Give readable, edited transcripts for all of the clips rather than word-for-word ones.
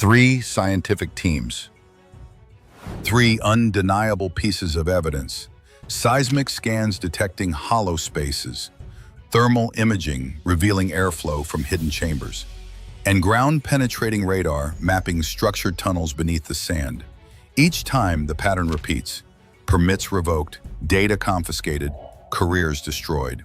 Three scientific teams. Three undeniable pieces of evidence. Seismic scans detecting hollow spaces, thermal imaging revealing airflow from hidden chambers, and ground-penetrating radar mapping structured tunnels beneath the sand. Each time the pattern repeats, permits revoked, data confiscated, careers destroyed.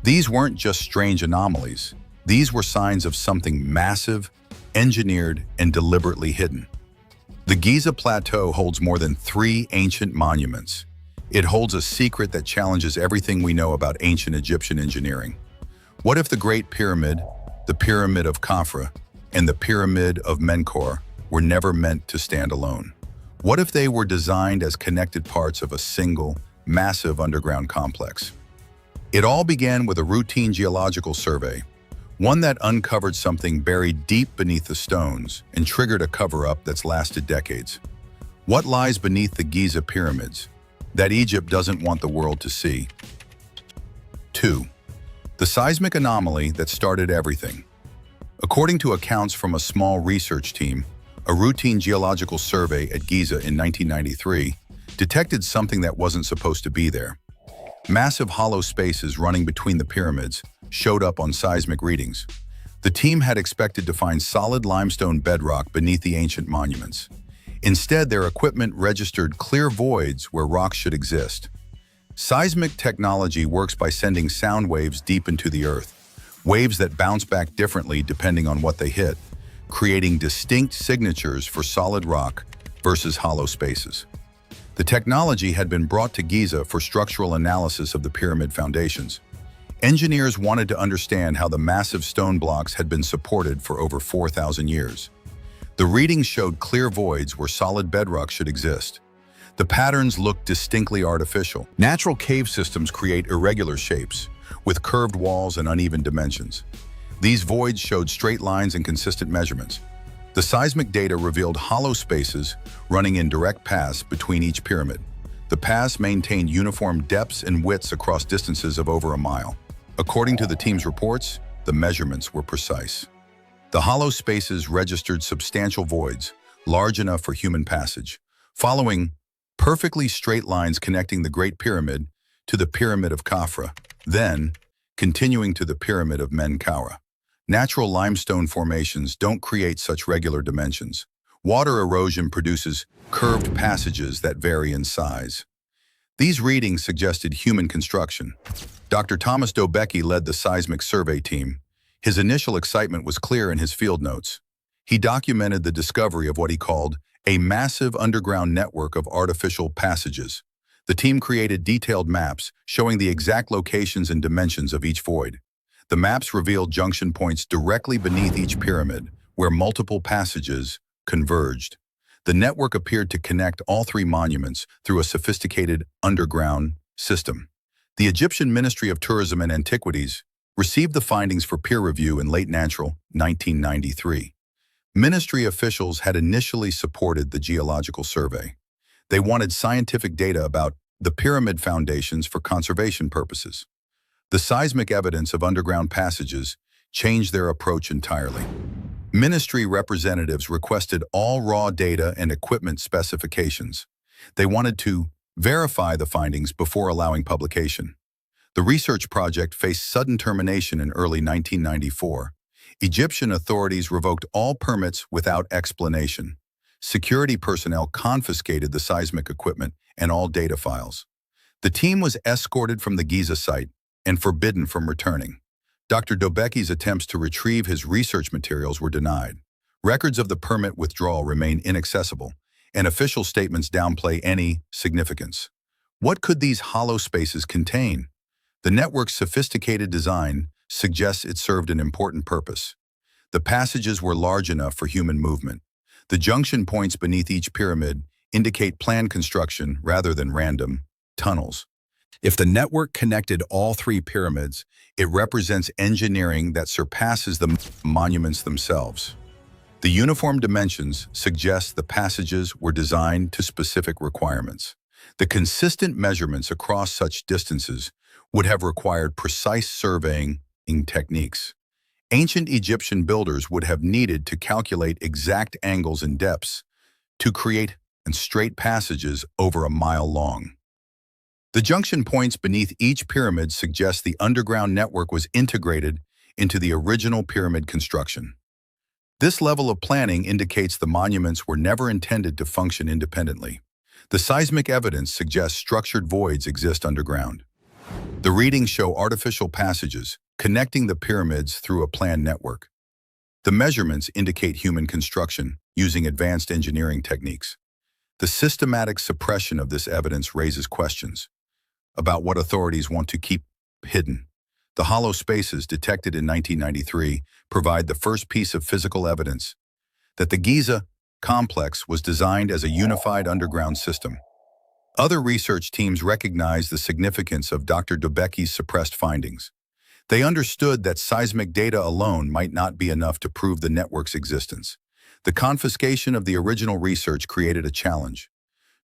These weren't just strange anomalies. These were signs of something massive, engineered, and deliberately hidden. The Giza Plateau holds more than 3 ancient monuments. It holds a secret that challenges everything we know about ancient Egyptian engineering. What if the Great Pyramid, the Pyramid of Khafre, and the Pyramid of Menkaure were never meant to stand alone? What if they were designed as connected parts of a single, massive underground complex? It all began with a routine geological survey, one that uncovered something buried deep beneath the stones and triggered a cover-up that's lasted decades. What lies beneath the Giza pyramids that Egypt doesn't want the world to see? 2. The seismic anomaly that started everything. According to accounts from a small research team, a routine geological survey at Giza in 1993 detected something that wasn't supposed to be there. Massive hollow spaces running between the pyramids showed up on seismic readings. The team had expected to find solid limestone bedrock beneath the ancient monuments. Instead, their equipment registered clear voids where rocks should exist. Seismic technology works by sending sound waves deep into the earth, waves that bounce back differently depending on what they hit, creating distinct signatures for solid rock versus hollow spaces. The technology had been brought to Giza for structural analysis of the pyramid foundations. Engineers wanted to understand how the massive stone blocks had been supported for over 4,000 years. The readings showed clear voids where solid bedrock should exist. The patterns looked distinctly artificial. Natural cave systems create irregular shapes, with curved walls and uneven dimensions. These voids showed straight lines and consistent measurements. The seismic data revealed hollow spaces running in direct paths between each pyramid. The paths maintained uniform depths and widths across distances of over a mile. According to the team's reports, the measurements were precise. The hollow spaces registered substantial voids, large enough for human passage, following perfectly straight lines connecting the Great Pyramid to the Pyramid of Khafre, then continuing to the Pyramid of Menkaure. Natural limestone formations don't create such regular dimensions. Water erosion produces curved passages that vary in size. These readings suggested human construction. Dr. Thomas Dobecki led the seismic survey team. His initial excitement was clear in his field notes. He documented the discovery of what he called a massive underground network of artificial passages. The team created detailed maps showing the exact locations and dimensions of each void. The maps revealed junction points directly beneath each pyramid, where multiple passages converged. The network appeared to connect all 3 monuments through a sophisticated underground system. The Egyptian Ministry of Tourism and Antiquities received the findings for peer review in late Natural 1993. Ministry officials had initially supported the geological survey. They wanted scientific data about the pyramid foundations for conservation purposes. The seismic evidence of underground passages changed their approach entirely. Ministry representatives requested all raw data and equipment specifications. They wanted to verify the findings before allowing publication. The research project faced sudden termination in early 1994. Egyptian authorities revoked all permits without explanation. Security personnel confiscated the seismic equipment and all data files. The team was escorted from the Giza site and forbidden from returning. Dr. Dobecki's attempts to retrieve his research materials were denied. Records of the permit withdrawal remain inaccessible, and official statements downplay any significance. What could these hollow spaces contain? The network's sophisticated design suggests it served an important purpose. The passages were large enough for human movement. The junction points beneath each pyramid indicate planned construction rather than random tunnels. If the network connected all 3 pyramids, it represents engineering that surpasses the monuments themselves. The uniform dimensions suggest the passages were designed to specific requirements. The consistent measurements across such distances would have required precise surveying techniques. Ancient Egyptian builders would have needed to calculate exact angles and depths to create and straight passages over a mile long. The junction points beneath each pyramid suggest the underground network was integrated into the original pyramid construction. This level of planning indicates the monuments were never intended to function independently. The seismic evidence suggests structured voids exist underground. The readings show artificial passages connecting the pyramids through a planned network. The measurements indicate human construction using advanced engineering techniques. The systematic suppression of this evidence raises questions about what authorities want to keep hidden. The hollow spaces detected in 1993 provide the first piece of physical evidence that the Giza complex was designed as a unified underground system. Other research teams recognized the significance of Dr. Dobecki's suppressed findings. They understood that seismic data alone might not be enough to prove the network's existence. The confiscation of the original research created a challenge.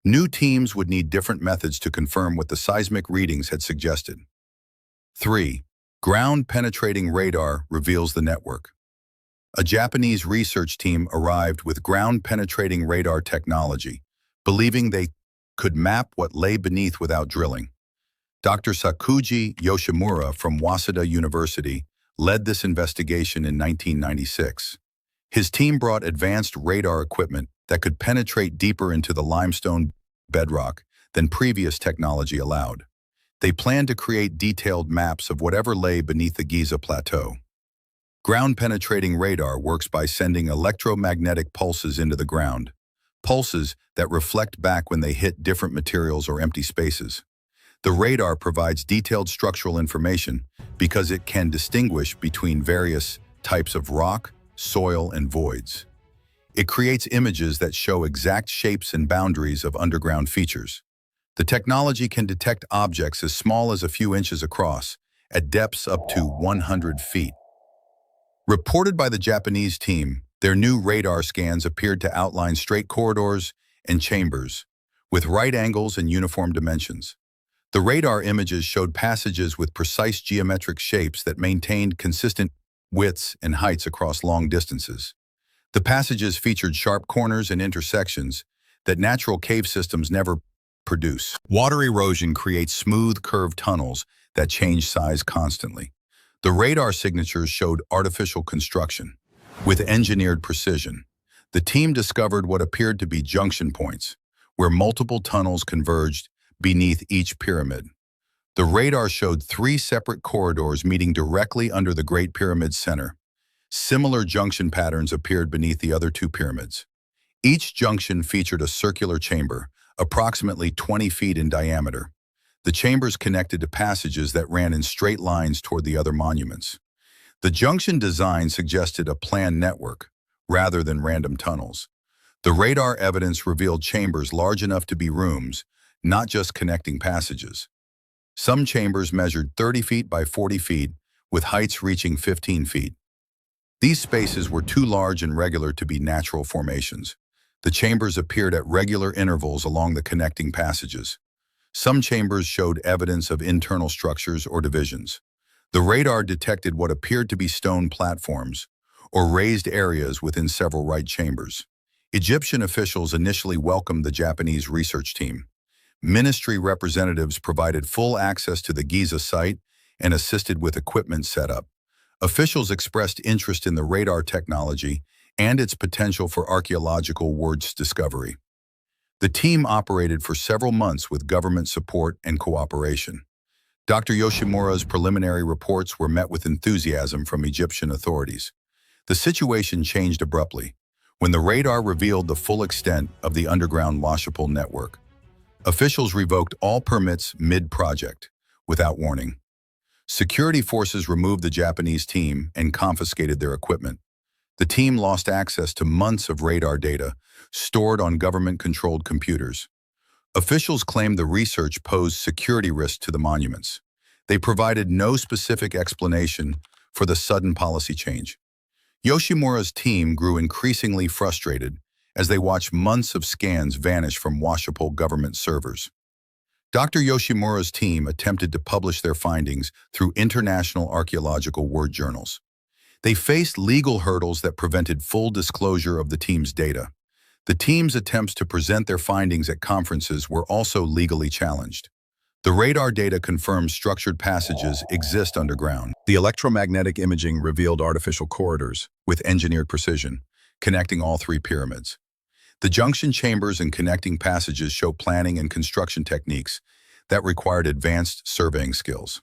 New teams would need different methods to confirm what the seismic readings had suggested. 3. Ground-penetrating radar reveals the network. A Japanese research team arrived with ground-penetrating radar technology, believing they could map what lay beneath without drilling. Dr. Sakuji Yoshimura from Waseda University led this investigation in 1996. His team brought advanced radar equipment that could penetrate deeper into the limestone bedrock than previous technology allowed. They planned to create detailed maps of whatever lay beneath the Giza Plateau. Ground-penetrating radar works by sending electromagnetic pulses into the ground, pulses that reflect back when they hit different materials or empty spaces. The radar provides detailed structural information because it can distinguish between various types of rock, soil, and voids. It creates images that show exact shapes and boundaries of underground features. The technology can detect objects as small as a few inches across, at depths up to 100 feet. Reported by the Japanese team, their new radar scans appeared to outline straight corridors and chambers, with right angles and uniform dimensions. The radar images showed passages with precise geometric shapes that maintained consistent widths and heights across long distances. The passages featured sharp corners and intersections that natural cave systems never produce. Water erosion creates smooth, curved tunnels that change size constantly. The radar signatures showed artificial construction, with engineered precision. The team discovered what appeared to be junction points, where multiple tunnels converged beneath each pyramid. The radar showed 3 separate corridors meeting directly under the Great Pyramid's center. Similar junction patterns appeared beneath the other 2 pyramids. Each junction featured a circular chamber, approximately 20 feet in diameter. The chambers connected to passages that ran in straight lines toward the other monuments. The junction design suggested a planned network, rather than random tunnels. The radar evidence revealed chambers large enough to be rooms, not just connecting passages. Some chambers measured 30 feet by 40 feet, with heights reaching 15 feet. These spaces were too large and regular to be natural formations. The chambers appeared at regular intervals along the connecting passages. Some chambers showed evidence of internal structures or divisions. The radar detected what appeared to be stone platforms, or raised areas within several right chambers. Egyptian officials initially welcomed the Japanese research team. Ministry representatives provided full access to the Giza site and assisted with equipment setup. Officials expressed interest in the radar technology and its potential for archaeological words discovery. The team operated for several months with government support and cooperation. Dr. Yoshimura's preliminary reports were met with enthusiasm from Egyptian authorities. The situation changed abruptly when the radar revealed the full extent of the underground washable network. Officials revoked all permits mid-project, without warning. Security forces removed the Japanese team and confiscated their equipment. The team lost access to months of radar data stored on government-controlled computers. Officials claimed the research posed security risks to the monuments. They provided no specific explanation for the sudden policy change. Yoshimura's team grew increasingly frustrated as they watched months of scans vanish from washable government servers. Dr. Yoshimura's team attempted to publish their findings through international archaeological word journals. They faced legal hurdles that prevented full disclosure of the team's data. The team's attempts to present their findings at conferences were also legally challenged. The radar data confirms structured passages exist underground. The electromagnetic imaging revealed artificial corridors, with engineered precision, connecting all three pyramids. The junction chambers and connecting passages show planning and construction techniques that required advanced surveying skills.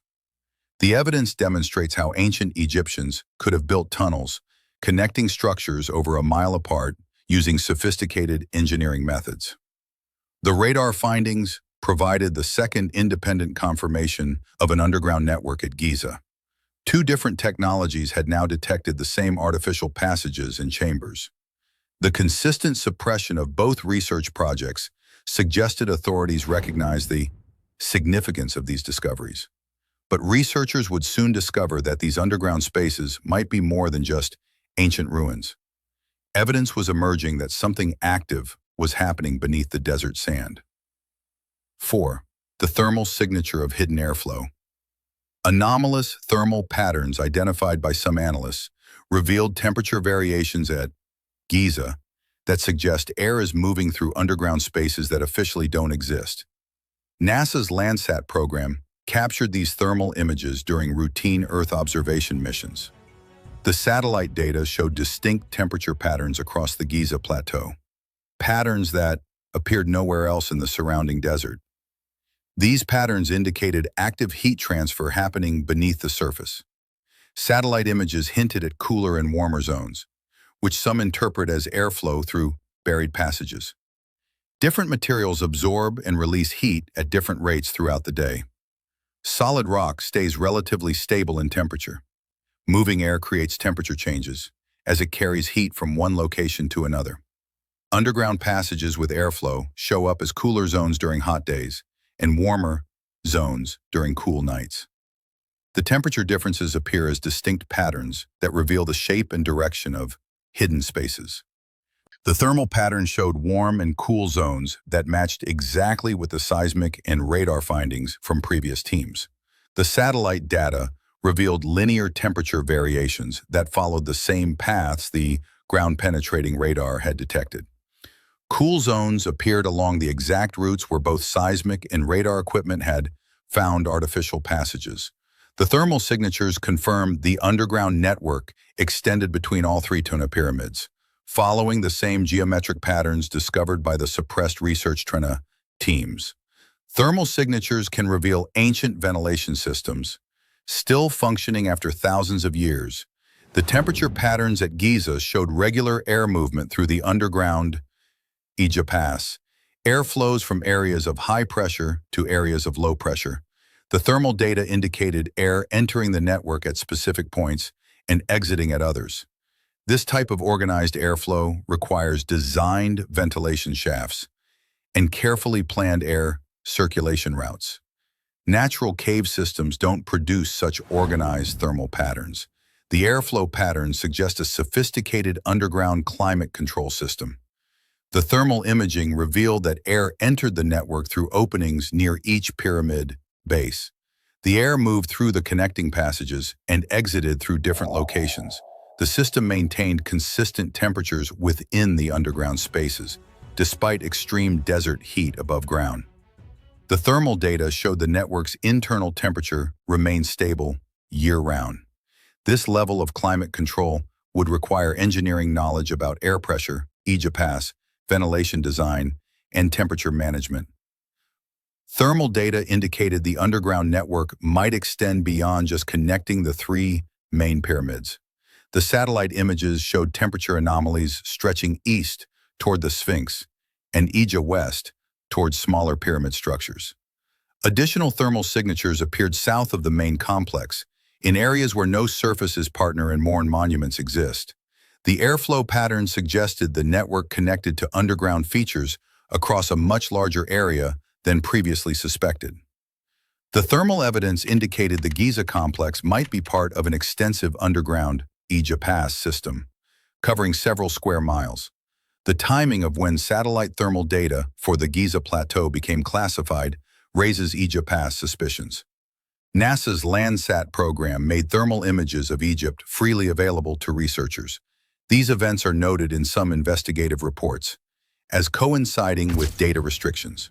The evidence demonstrates how ancient Egyptians could have built tunnels, connecting structures over a mile apart using sophisticated engineering methods. The radar findings provided the second independent confirmation of an underground network at Giza. Two different technologies had now detected the same artificial passages and chambers. The consistent suppression of both research projects suggested authorities recognized the significance of these discoveries. But researchers would soon discover that these underground spaces might be more than just ancient ruins. Evidence was emerging that something active was happening beneath the desert sand. 4. The thermal signature of hidden airflow. Anomalous thermal patterns identified by some analysts revealed temperature variations at Giza that suggest air is moving through underground spaces that officially don't exist. NASA's Landsat program captured these thermal images during routine Earth observation missions. The satellite data showed distinct temperature patterns across the Giza Plateau, patterns that appeared nowhere else in the surrounding desert. These patterns indicated active heat transfer happening beneath the surface. Satellite images hinted at cooler and warmer zones, which some interpret as airflow through buried passages. Different materials absorb and release heat at different rates throughout the day. Solid rock stays relatively stable in temperature. Moving air creates temperature changes as it carries heat from one location to another. Underground passages with airflow show up as cooler zones during hot days and warmer zones during cool nights. The temperature differences appear as distinct patterns that reveal the shape and direction of hidden spaces. The thermal pattern showed warm and cool zones that matched exactly with the seismic and radar findings from previous teams. The satellite data revealed linear temperature variations that followed the same paths the ground-penetrating radar had detected. Cool zones appeared along the exact routes where both seismic and radar equipment had found artificial passages. The thermal signatures confirmed the underground network extended between all three tuna pyramids, following the same geometric patterns discovered by the suppressed research teams. Thermal signatures can reveal ancient ventilation systems, still functioning after thousands of years. The temperature patterns at Giza showed regular air movement through the underground Giza Pass. Air flows from areas of high pressure to areas of low pressure. The thermal data indicated air entering the network at specific points and exiting at others. This type of organized airflow requires designed ventilation shafts and carefully planned air circulation routes. Natural cave systems don't produce such organized thermal patterns. The airflow patterns suggest a sophisticated underground climate control system. The thermal imaging revealed that air entered the network through openings near each pyramid base. The air moved through the connecting passages and exited through different locations. The system maintained consistent temperatures within the underground spaces, despite extreme desert heat above ground. The thermal data showed the network's internal temperature remained stable year-round. This level of climate control would require engineering knowledge about air pressure, Giza Pass, ventilation design, and temperature management. Thermal data indicated the underground network might extend beyond just connecting the three main pyramids. The satellite images showed temperature anomalies stretching east toward the Sphinx and Giza west towards smaller pyramid structures. Additional thermal signatures appeared south of the main complex, in areas where no surfaces partner and Mourne monuments exist. The airflow pattern suggested the network connected to underground features across a much larger area than previously suspected. The thermal evidence indicated the Giza complex might be part of an extensive underground Giza Pass system, covering several square miles. The timing of when satellite thermal data for the Giza Plateau became classified raises Giza Pass suspicions. NASA's Landsat program made thermal images of Egypt freely available to researchers. These events are noted in some investigative reports as coinciding with data restrictions.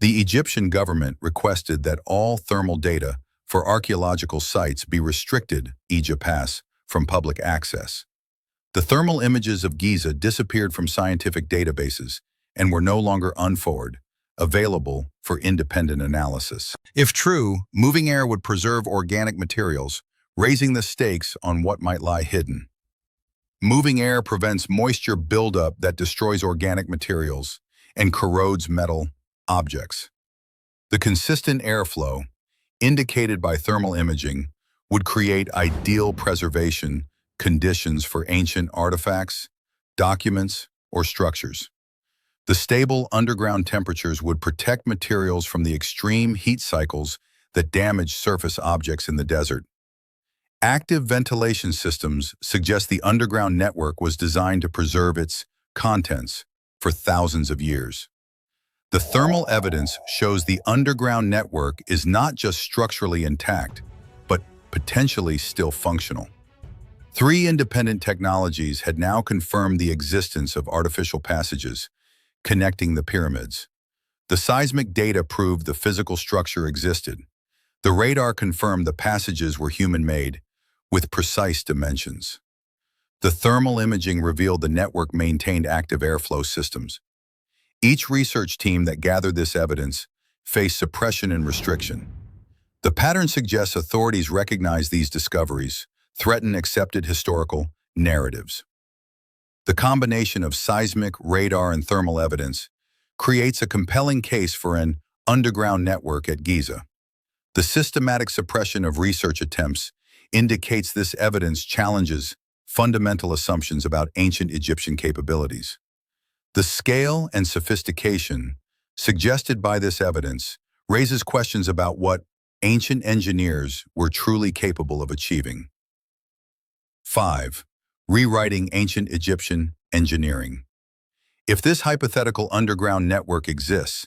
The Egyptian government requested that all thermal data for archaeological sites be restricted (EGIPASS) from public access. The thermal images of Giza disappeared from scientific databases and were no longer available for independent analysis. If true, moving air would preserve organic materials, raising the stakes on what might lie hidden. Moving air prevents moisture buildup that destroys organic materials and corrodes metal objects. The consistent airflow, indicated by thermal imaging, would create ideal preservation conditions for ancient artifacts, documents, or structures. The stable underground temperatures would protect materials from the extreme heat cycles that damage surface objects in the desert. Active ventilation systems suggest the underground network was designed to preserve its contents for thousands of years. The thermal evidence shows the underground network is not just structurally intact, but potentially still functional. 3 independent technologies had now confirmed the existence of artificial passages connecting the pyramids. The seismic data proved the physical structure existed. The radar confirmed the passages were human-made, with precise dimensions. The thermal imaging revealed the network maintained active airflow systems. Each research team that gathered this evidence faced suppression and restriction. The pattern suggests authorities recognize these discoveries, threaten accepted historical narratives. The combination of seismic, radar, and thermal evidence creates a compelling case for an underground network at Giza. The systematic suppression of research attempts indicates this evidence challenges fundamental assumptions about ancient Egyptian capabilities. The scale and sophistication suggested by this evidence raises questions about what ancient engineers were truly capable of achieving. 5. Rewriting ancient Egyptian engineering. If this hypothetical underground network exists,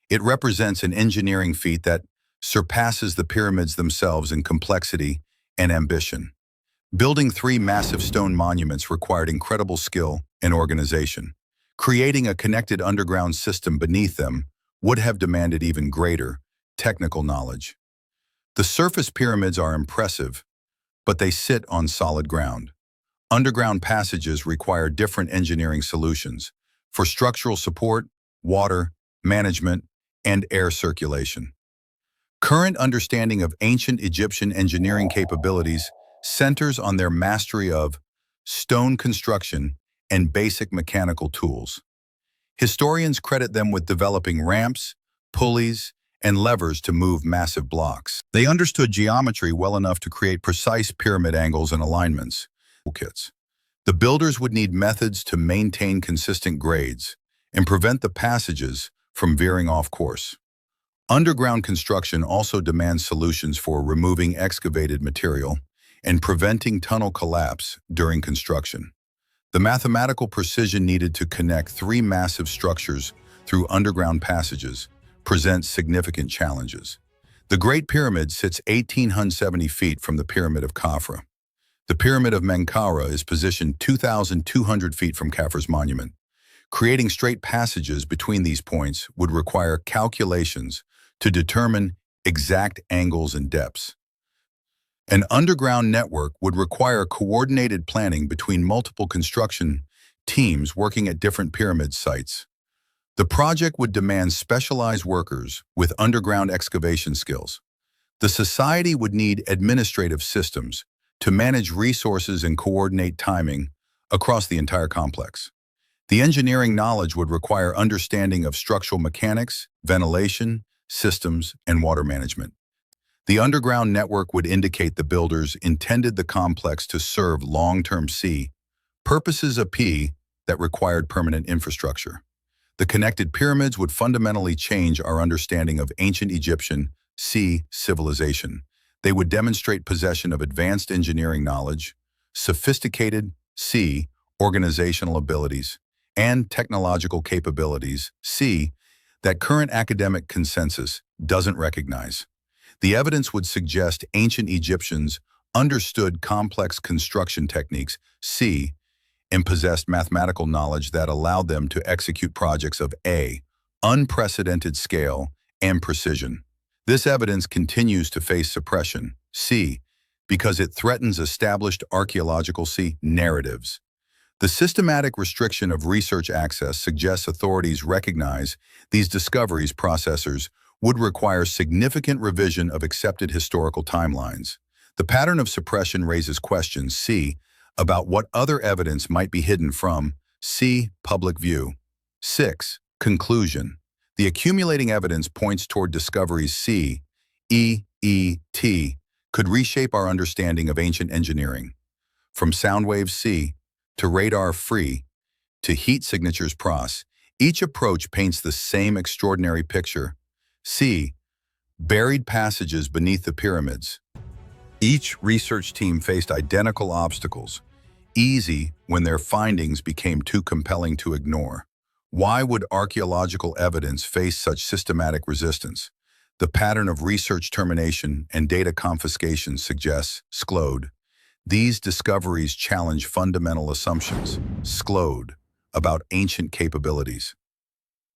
it represents an engineering feat that surpasses the pyramids themselves in complexity and ambition. Building 3 massive stone monuments required incredible skill and organization. Creating a connected underground system beneath them would have demanded even greater technical knowledge. The surface pyramids are impressive, but they sit on solid ground. Underground passages require different engineering solutions for structural support, water management, and air circulation. Current understanding of ancient Egyptian engineering capabilities centers on their mastery of stone construction and basic mechanical tools. Historians credit them with developing ramps, pulleys, and levers to move massive blocks. They understood geometry well enough to create precise pyramid angles and alignments. The builders would need methods to maintain consistent grades and prevent the passages from veering off course. Underground construction also demands solutions for removing excavated material and preventing tunnel collapse during construction. The mathematical precision needed to connect 3 massive structures through underground passages presents significant challenges. The Great Pyramid sits 1,870 feet from the Pyramid of Khafre. The Pyramid of Menkaure is positioned 2,200 feet from Khafre's monument. Creating straight passages between these points would require calculations to determine exact angles and depths. An underground network would require coordinated planning between multiple construction teams working at different pyramid sites. The project would demand specialized workers with underground excavation skills. The society would need administrative systems to manage resources and coordinate timing across the entire complex. The engineering knowledge would require understanding of structural mechanics, ventilation, systems, and water management. The underground network would indicate the builders intended the complex to serve long-term purposes that required permanent infrastructure. The connected pyramids would fundamentally change our understanding of ancient Egyptian civilization. They would demonstrate possession of advanced engineering knowledge, sophisticated organizational abilities, and technological capabilities that current academic consensus doesn't recognize. The evidence would suggest ancient Egyptians understood complex construction techniques, C, and possessed mathematical knowledge that allowed them to execute projects of A, unprecedented scale and precision. This evidence continues to face suppression, C, because it threatens established archaeological C narratives. The systematic restriction of research access suggests authorities recognize these discoveries processors would require significant revision of accepted historical timelines. The pattern of suppression raises questions, C, about what other evidence might be hidden from, C, public view. 6. Conclusion. The accumulating evidence points toward discoveries C, E, E, T, could reshape our understanding of ancient engineering. From sound waves C, to radar-free, to heat signatures PROS, each approach paints the same extraordinary picture. C. Buried passages beneath the pyramids. Each research team faced identical obstacles, easy when their findings became too compelling to ignore. Why would archaeological evidence face such systematic resistance? The pattern of research termination and data confiscation suggests, SCLOD. These discoveries challenge fundamental assumptions, SCLOD, about ancient capabilities.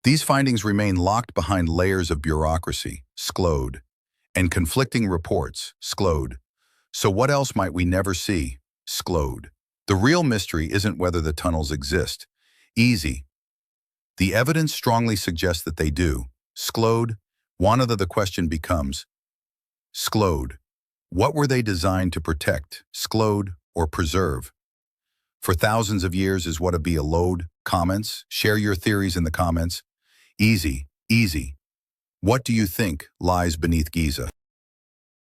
These findings remain locked behind layers of bureaucracy, SCLOD, and conflicting reports, SCLOD. So what else might we never see? SCLOD. The real mystery isn't whether the tunnels exist. Easy. The evidence strongly suggests that they do. SCLOD. The question becomes, SCLOD. What were they designed to protect, SCLOD, or preserve? For thousands of years is what a be a load? Comments? Share your theories in the comments. Easy. What do you think lies beneath Giza?